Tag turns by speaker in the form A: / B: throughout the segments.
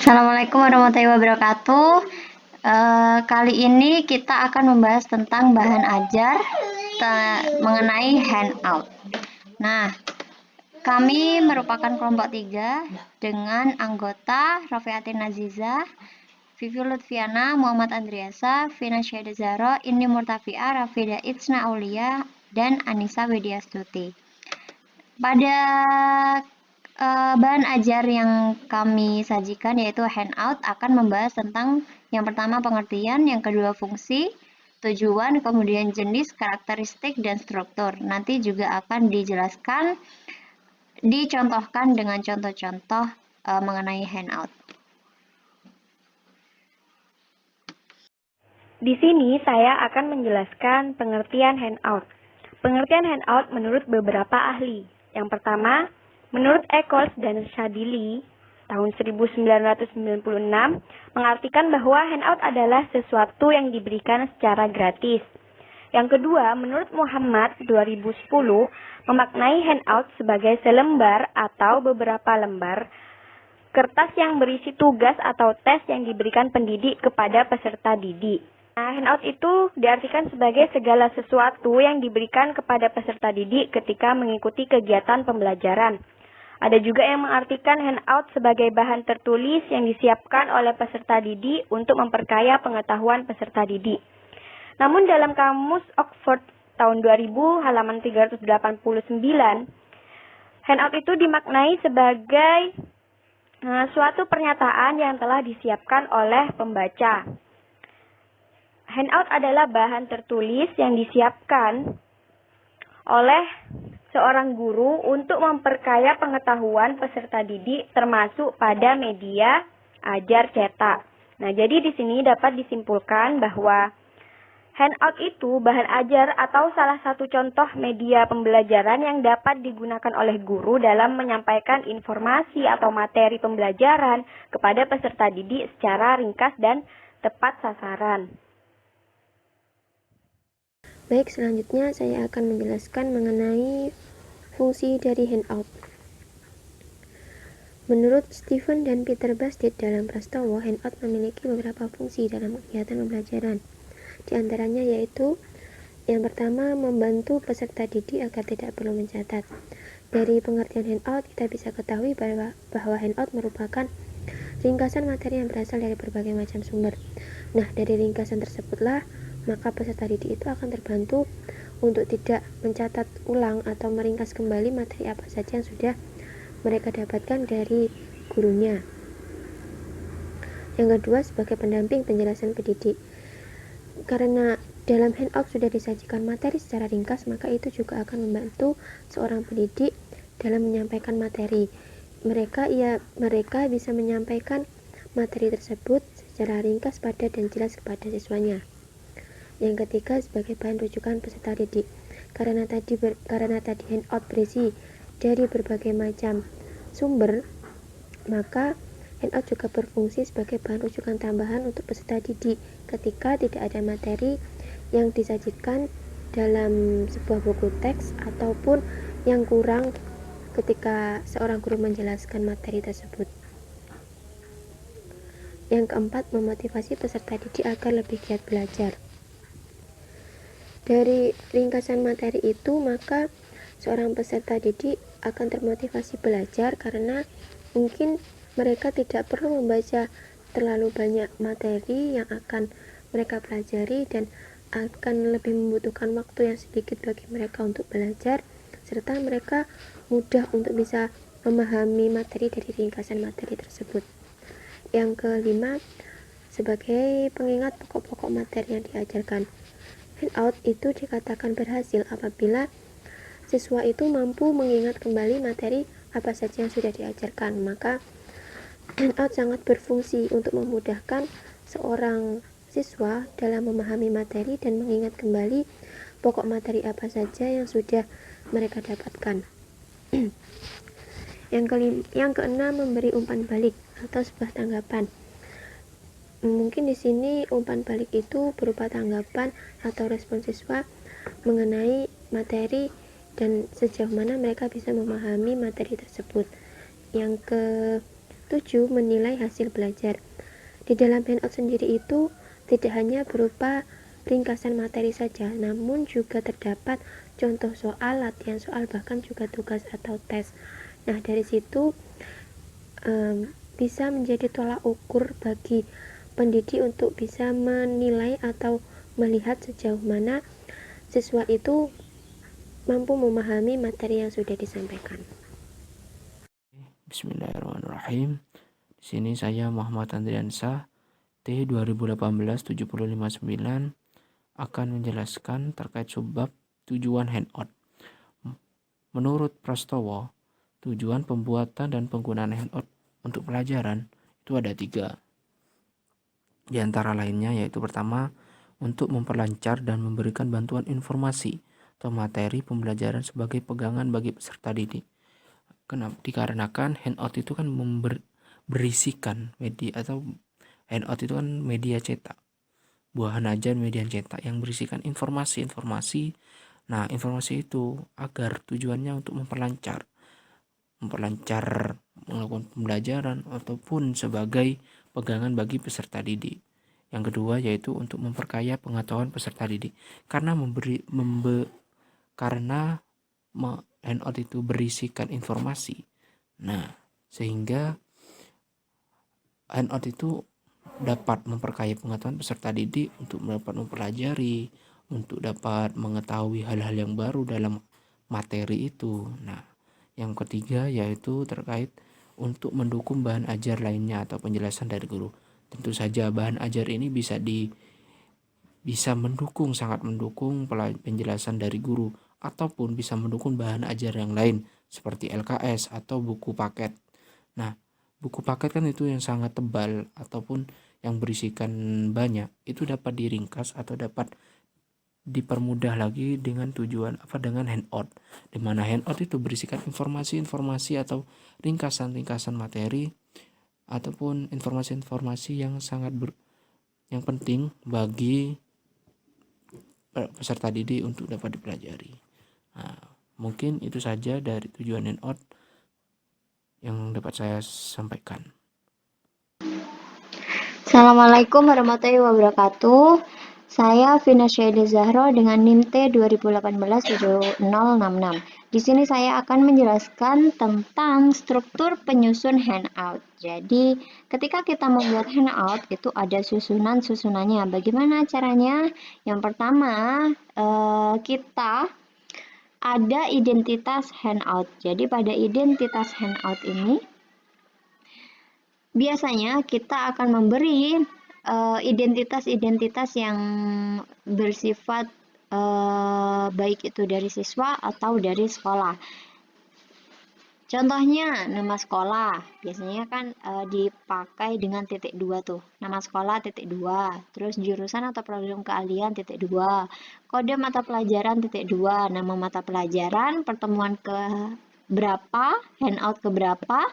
A: Assalamualaikum warahmatullahi wabarakatuh. Kali ini kita akan membahas tentang bahan ajar mengenai handout. Nah, kami merupakan kelompok 3 dengan anggota Rofiatin Aziza, Vivi Lutfiana, Muhammad Andriasa, Vina Syahida Zahra, Indi Murtafiah, Rafida Itsna Aulia, dan Anissa Widiastuti. Pada bahan ajar yang kami sajikan yaitu handout akan membahas tentang yang pertama pengertian, yang kedua fungsi, tujuan, kemudian jenis, karakteristik, dan struktur. Nanti juga akan dicontohkan dengan contoh-contoh mengenai handout.
B: Di sini saya akan menjelaskan pengertian handout. Pengertian handout menurut beberapa ahli. Yang pertama, menurut Eccles dan Shadili tahun 1996 mengartikan bahwa handout adalah sesuatu yang diberikan secara gratis. Yang kedua, menurut Muhammad 2010 memaknai handout sebagai selembar atau beberapa lembar kertas yang berisi tugas atau tes yang diberikan pendidik kepada peserta didik. Nah, handout itu diartikan sebagai segala sesuatu yang diberikan kepada peserta didik ketika mengikuti kegiatan pembelajaran. Ada juga yang mengartikan handout sebagai bahan tertulis yang disiapkan oleh peserta didik untuk memperkaya pengetahuan peserta didik. Namun dalam kamus Oxford tahun 2000 halaman 389, handout itu dimaknai sebagai suatu pernyataan yang telah disiapkan oleh pembaca. Handout adalah bahan tertulis yang disiapkan oleh seorang guru untuk memperkaya pengetahuan peserta didik termasuk pada media ajar cetak. Nah, jadi di sini dapat disimpulkan bahwa handout itu bahan ajar atau salah satu contoh media pembelajaran yang dapat digunakan oleh guru dalam menyampaikan informasi atau materi pembelajaran kepada peserta didik secara ringkas dan tepat sasaran.
C: Baik, selanjutnya saya akan menjelaskan mengenai fungsi dari handout. Menurut Stephen dan Peter Bastid dalam Prastowo, handout memiliki beberapa fungsi dalam kegiatan pembelajaran. Di antaranya yaitu yang pertama, membantu peserta didik agar tidak perlu mencatat. Dari pengertian handout, kita bisa ketahui bahwa handout merupakan ringkasan materi yang berasal dari berbagai macam sumber. Nah, dari ringkasan tersebutlah maka peserta didik itu akan terbantu untuk tidak mencatat ulang atau meringkas kembali materi apa saja yang sudah mereka dapatkan dari gurunya. Yang kedua, sebagai pendamping penjelasan pendidik. Karena dalam handout sudah disajikan materi secara ringkas, maka itu juga akan membantu seorang pendidik dalam menyampaikan materi. Mereka bisa menyampaikan materi tersebut secara ringkas, padat, dan jelas kepada siswanya. Yang ketiga, sebagai bahan rujukan peserta didik. Karena tadi handout berisi dari berbagai macam sumber, maka handout juga berfungsi sebagai bahan rujukan tambahan untuk peserta didik ketika tidak ada materi yang disajikan dalam sebuah buku teks ataupun yang kurang ketika seorang guru menjelaskan materi tersebut. Yang keempat, memotivasi peserta didik agar lebih giat belajar. Dari ringkasan materi itu, maka seorang peserta didik akan termotivasi belajar karena mungkin mereka tidak perlu membaca terlalu banyak materi yang akan mereka pelajari dan akan lebih membutuhkan waktu yang sedikit bagi mereka untuk belajar, serta mereka mudah untuk bisa memahami materi dari ringkasan materi tersebut. Yang kelima, sebagai pengingat pokok-pokok materi yang diajarkan. Handout itu dikatakan berhasil apabila siswa itu mampu mengingat kembali materi apa saja yang sudah diajarkan. Maka handout sangat berfungsi untuk memudahkan seorang siswa dalam memahami materi dan mengingat kembali pokok materi apa saja yang sudah mereka dapatkan. Yang keenam, memberi umpan balik atau sebuah tanggapan. Mungkin di sini umpan balik itu berupa tanggapan atau respon siswa mengenai materi dan sejauh mana mereka bisa memahami materi tersebut. Yang 7. Menilai hasil belajar. Di dalam handout sendiri itu tidak hanya berupa ringkasan materi saja, namun juga terdapat contoh soal, latihan soal, bahkan juga tugas atau tes. Nah, dari situ bisa menjadi tolak ukur bagi pendidik untuk bisa menilai atau melihat sejauh mana siswa itu mampu memahami materi yang sudah disampaikan.
D: Bismillahirrahmanirrahim. Di sini saya Muhammad Andriansah, T 2018-70559 akan menjelaskan terkait subbab tujuan handout. Menurut Prastowo, tujuan pembuatan dan penggunaan handout untuk pelajaran itu ada 3. Di antara lainnya yaitu pertama, untuk memperlancar dan memberikan bantuan informasi atau materi pembelajaran sebagai pegangan bagi peserta didik. Kenapa? Dikarenakan handout itu kan berisikan media, atau handout itu kan media cetak, buahan ajar media cetak yang berisikan informasi-informasi. Nah, informasi itu agar tujuannya untuk memperlancar melakukan pembelajaran ataupun sebagai pegangan bagi peserta didik. Yang kedua yaitu untuk memperkaya pengetahuan peserta didik, karena handout itu berisikan informasi. Nah, sehingga handout itu dapat memperkaya pengetahuan peserta didik untuk dapat mempelajari, untuk dapat mengetahui hal-hal yang baru dalam materi itu. Nah, yang ketiga yaitu terkait untuk mendukung bahan ajar lainnya atau penjelasan dari guru. Tentu saja bahan ajar ini bisa sangat mendukung penjelasan dari guru, ataupun bisa mendukung bahan ajar yang lain seperti LKS atau buku paket. Nah, buku paket kan itu yang sangat tebal ataupun yang berisikan banyak, itu dapat diringkas atau dapat dipermudah lagi dengan dengan handout, di mana handout itu berisikan informasi-informasi atau ringkasan-ringkasan materi ataupun informasi-informasi yang yang penting bagi peserta didik untuk dapat dipelajari. Nah, mungkin itu saja dari tujuan handout yang dapat saya sampaikan.
A: Assalamualaikum warahmatullahi wabarakatuh. Saya Vina Syaidi Zahro dengan NIM T 2018-7066. Di sini saya akan menjelaskan tentang struktur penyusun handout. Jadi, ketika kita membuat handout itu ada susunannya. Bagaimana caranya? Yang pertama, kita ada identitas handout. Jadi, pada identitas handout ini biasanya kita akan memberi identitas-identitas yang bersifat baik itu dari siswa atau dari sekolah. Contohnya nama sekolah, biasanya kan dipakai dengan titik 2 tuh. Nama sekolah titik 2, terus jurusan atau program keahlian titik 2, kode mata pelajaran titik 2, nama mata pelajaran, pertemuan ke berapa, handout ke berapa,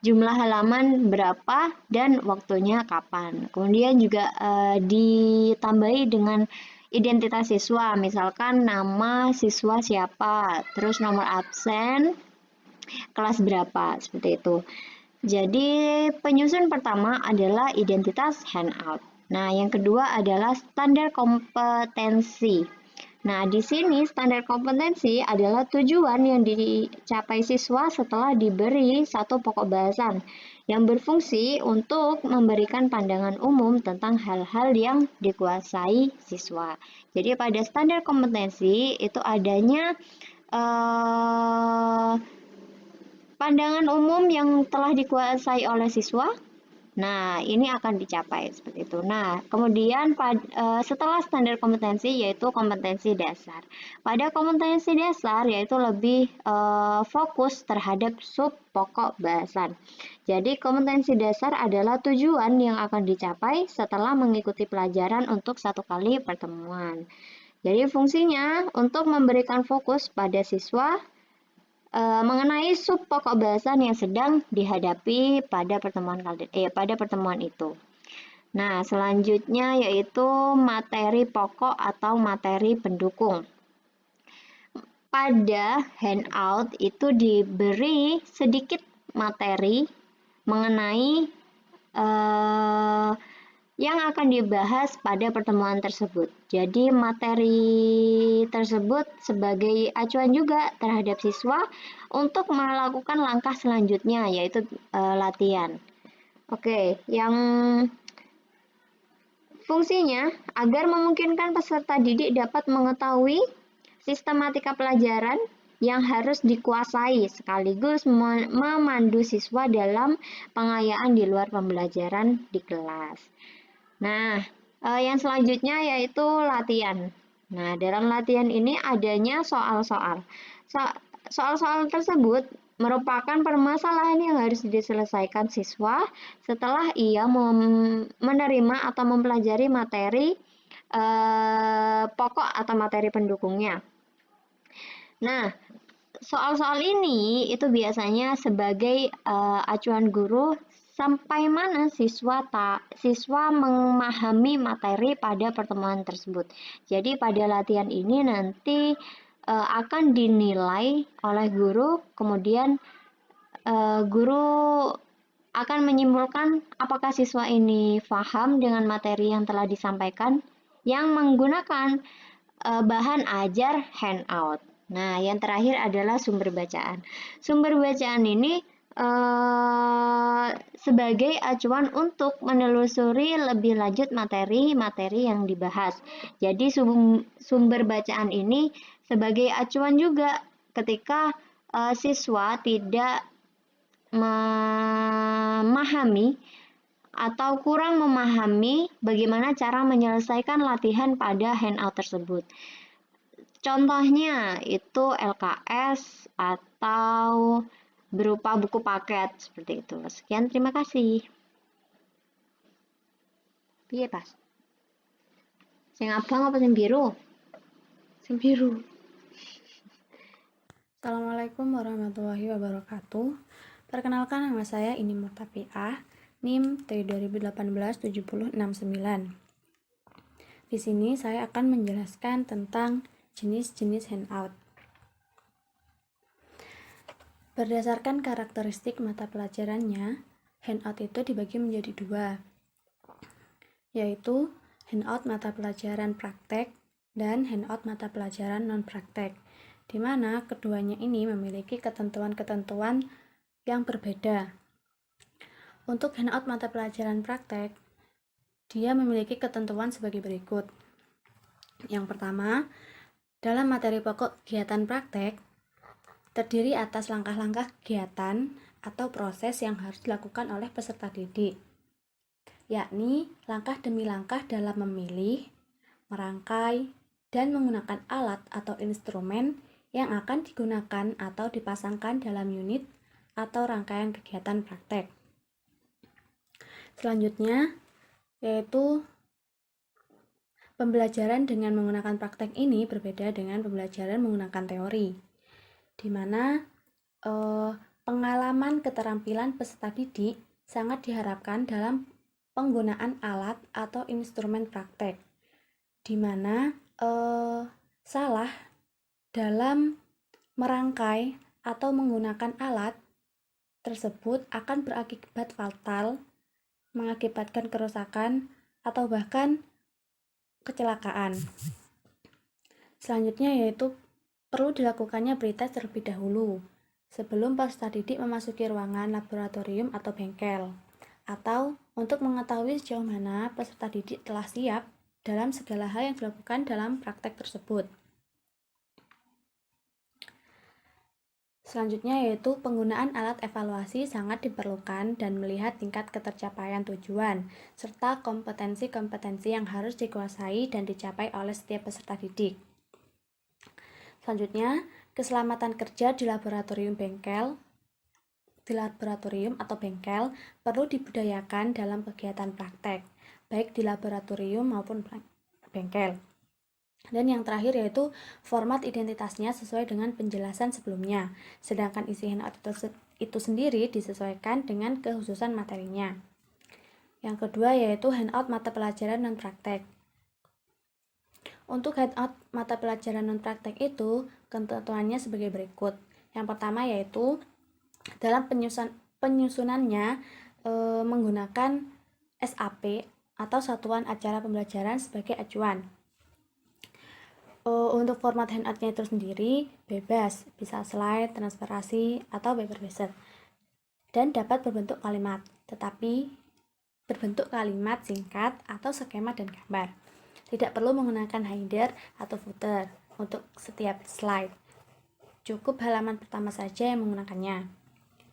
A: jumlah halaman berapa, dan waktunya kapan. Kemudian juga ditambahi dengan identitas siswa, misalkan nama siswa siapa, terus nomor absen, kelas berapa, seperti itu. Jadi penyusun pertama adalah identitas handout. Nah, yang kedua adalah standar kompetensi. Nah, di sini standar kompetensi adalah tujuan yang dicapai siswa setelah diberi satu pokok bahasan yang berfungsi untuk memberikan pandangan umum tentang hal-hal yang dikuasai siswa. Jadi pada standar kompetensi itu adanya pandangan umum yang telah dikuasai oleh siswa. Nah, ini akan dicapai seperti itu. Nah, kemudian setelah standar kompetensi yaitu kompetensi dasar. Pada kompetensi dasar yaitu lebih fokus terhadap sub pokok bahasan. Jadi, kompetensi dasar adalah tujuan yang akan dicapai setelah mengikuti pelajaran untuk satu kali pertemuan. Jadi, fungsinya untuk memberikan fokus pada siswa mengenai sub pokok bahasan yang sedang dihadapi pada pertemuan itu. Nah, selanjutnya yaitu materi pokok atau materi pendukung. Pada handout itu diberi sedikit materi mengenai yang akan dibahas pada pertemuan tersebut. Jadi materi tersebut sebagai acuan juga terhadap siswa untuk melakukan langkah selanjutnya, yaitu latihan. Oke, yang fungsinya agar memungkinkan peserta didik dapat mengetahui sistematika pelajaran yang harus dikuasai sekaligus memandu siswa dalam pengayaan di luar pembelajaran di kelas. Nah, yang selanjutnya yaitu latihan. Nah, dalam latihan ini adanya soal-soal. Soal-soal tersebut merupakan permasalahan yang harus diselesaikan siswa setelah ia menerima atau mempelajari materi pokok atau materi pendukungnya. Nah, soal-soal ini itu biasanya sebagai acuan guru sampai mana siswa memahami materi pada pertemuan tersebut. Jadi pada latihan ini nanti akan dinilai oleh guru, kemudian guru akan menyimpulkan apakah siswa ini paham dengan materi yang telah disampaikan yang menggunakan bahan ajar handout. Nah, yang terakhir adalah sumber bacaan. Sumber bacaan ini sebagai acuan untuk menelusuri lebih lanjut materi-materi yang dibahas. Jadi sumber bacaan ini sebagai acuan juga ketika siswa tidak memahami atau kurang memahami bagaimana cara menyelesaikan latihan pada handout tersebut. Contohnya itu LKS atau berupa buku paket seperti itu. Sekian, terima kasih. Piye, Pas? Sing abang apa sing biru?
C: Sing biru.
E: Assalamualaikum warahmatullahi wabarakatuh. Perkenalkan, nama saya Ini Murtafiah, NIM T20187069. Di sini saya akan menjelaskan tentang jenis-jenis handout. Berdasarkan karakteristik mata pelajarannya, handout itu dibagi menjadi dua, yaitu handout mata pelajaran praktek dan handout mata pelajaran non-praktek, di mana keduanya ini memiliki ketentuan-ketentuan yang berbeda. Untuk handout mata pelajaran praktek, dia memiliki ketentuan sebagai berikut. Yang pertama, dalam materi pokok kegiatan praktek, terdiri atas langkah-langkah kegiatan atau proses yang harus dilakukan oleh peserta didik, yakni langkah demi langkah dalam memilih, merangkai, dan menggunakan alat atau instrumen yang akan digunakan atau dipasangkan dalam unit atau rangkaian kegiatan praktek. Selanjutnya, yaitu pembelajaran dengan menggunakan praktek ini berbeda dengan pembelajaran menggunakan teori, di mana pengalaman keterampilan peserta didik sangat diharapkan dalam penggunaan alat atau instrumen praktek, di mana salah dalam merangkai atau menggunakan alat tersebut akan berakibat fatal, mengakibatkan kerusakan atau bahkan kecelakaan. Selanjutnya yaitu perlu dilakukannya pretest terlebih dahulu sebelum peserta didik memasuki ruangan laboratorium atau bengkel, atau untuk mengetahui sejauh mana peserta didik telah siap dalam segala hal yang dilakukan dalam praktek tersebut. Selanjutnya yaitu penggunaan alat evaluasi sangat diperlukan dan melihat tingkat ketercapaian tujuan, serta kompetensi-kompetensi yang harus dikuasai dan dicapai oleh setiap peserta didik. Selanjutnya, keselamatan kerja di laboratorium atau bengkel perlu dibudayakan dalam kegiatan praktek, baik di laboratorium maupun bengkel. Dan yang terakhir yaitu format identitasnya sesuai dengan penjelasan sebelumnya, sedangkan isi handout itu sendiri disesuaikan dengan kekhususan materinya. Yang kedua yaitu handout mata pelajaran non-praktek. Untuk handout mata pelajaran non-praktek itu ketentuannya sebagai berikut. Yang pertama yaitu dalam penyusunannya menggunakan SAP atau Satuan Acara Pembelajaran sebagai acuan. Untuk format handout-nya itu sendiri bebas, bisa slide, transparansi, atau paper-based, dan dapat berbentuk kalimat, tetapi berbentuk kalimat singkat atau skema dan gambar. Tidak perlu menggunakan header atau footer untuk setiap slide. Cukup halaman pertama saja yang menggunakannya.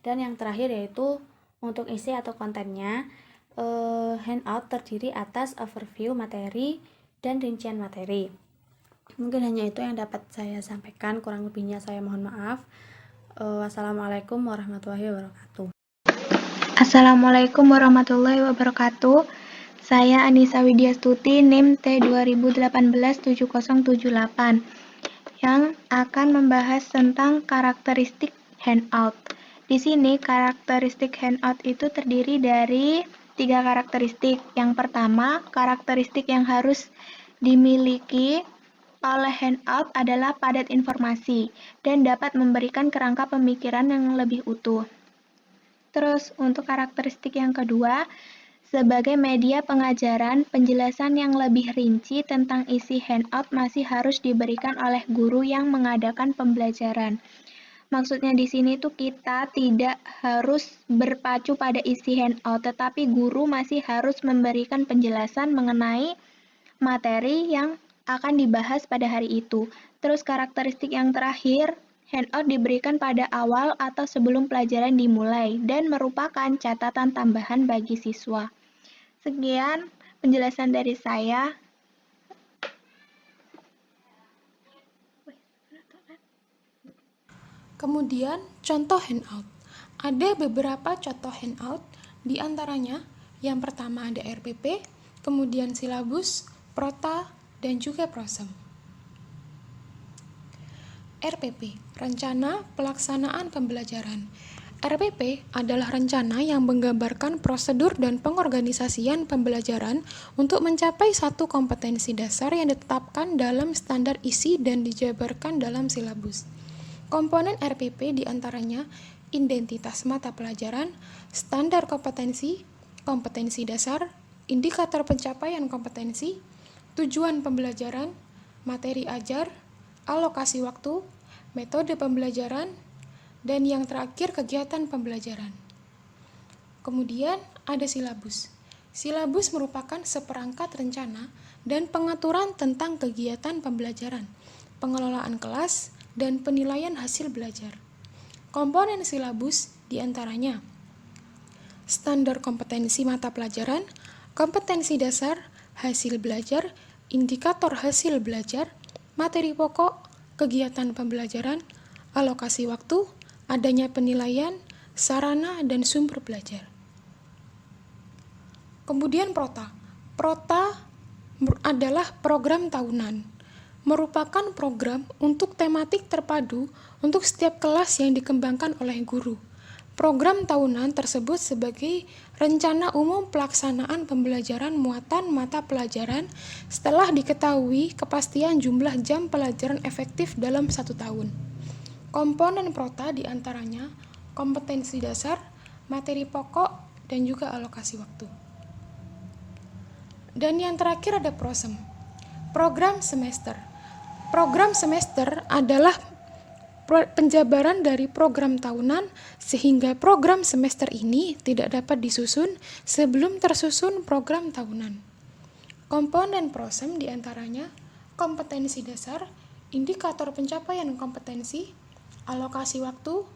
E: Dan yang terakhir yaitu untuk isi atau kontennya, handout terdiri atas overview materi dan rincian materi. Mungkin hanya itu yang dapat saya sampaikan, kurang lebihnya saya mohon maaf. Wassalamualaikum warahmatullahi wabarakatuh.
F: Assalamualaikum warahmatullahi wabarakatuh. Saya Anissa Widyastuti, NIM T2018-7078, yang akan membahas tentang karakteristik handout. Di sini karakteristik handout itu terdiri dari 3 karakteristik. Yang pertama, karakteristik yang harus dimiliki oleh handout adalah padat informasi dan dapat memberikan kerangka pemikiran yang lebih utuh. Terus untuk karakteristik yang kedua, sebagai media pengajaran, penjelasan yang lebih rinci tentang isi handout masih harus diberikan oleh guru yang mengadakan pembelajaran. Maksudnya di sini tuh kita tidak harus berpacu pada isi handout, tetapi guru masih harus memberikan penjelasan mengenai materi yang akan dibahas pada hari itu. Terus karakteristik yang terakhir, handout diberikan pada awal atau sebelum pelajaran dimulai dan merupakan catatan tambahan bagi siswa. Sekian penjelasan dari saya.
G: Kemudian contoh handout. Ada beberapa contoh handout, di antaranya yang pertama ada RPP, kemudian silabus, prota, dan juga prosem. RPP, Rencana Pelaksanaan Pembelajaran. RPP adalah rencana yang menggambarkan prosedur dan pengorganisasian pembelajaran untuk mencapai satu kompetensi dasar yang ditetapkan dalam standar isi dan dijabarkan dalam silabus. Komponen RPP diantaranya identitas mata pelajaran, standar kompetensi, kompetensi dasar, indikator pencapaian kompetensi, tujuan pembelajaran, materi ajar, alokasi waktu, metode pembelajaran, dan yang terakhir kegiatan pembelajaran. Kemudian ada silabus. Silabus merupakan seperangkat rencana dan pengaturan tentang kegiatan pembelajaran, pengelolaan kelas, dan penilaian hasil belajar. Komponen silabus diantaranya standar kompetensi mata pelajaran, kompetensi dasar, hasil belajar, indikator hasil belajar, materi pokok, kegiatan pembelajaran, alokasi waktu, adanya penilaian, sarana, dan sumber belajar. Kemudian prota. Prota adalah program tahunan. Merupakan program untuk tematik terpadu untuk setiap kelas yang dikembangkan oleh guru. Program tahunan tersebut sebagai rencana umum pelaksanaan pembelajaran muatan mata pelajaran setelah diketahui kepastian jumlah jam pelajaran efektif dalam 1 tahun. Komponen prota diantaranya kompetensi dasar, materi pokok, dan juga alokasi waktu. Dan yang terakhir ada prosem. Program semester. Program semester adalah penjabaran dari program tahunan sehingga program semester ini tidak dapat disusun sebelum tersusun program tahunan. Komponen prosem diantaranya kompetensi dasar, indikator pencapaian kompetensi, alokasi waktu,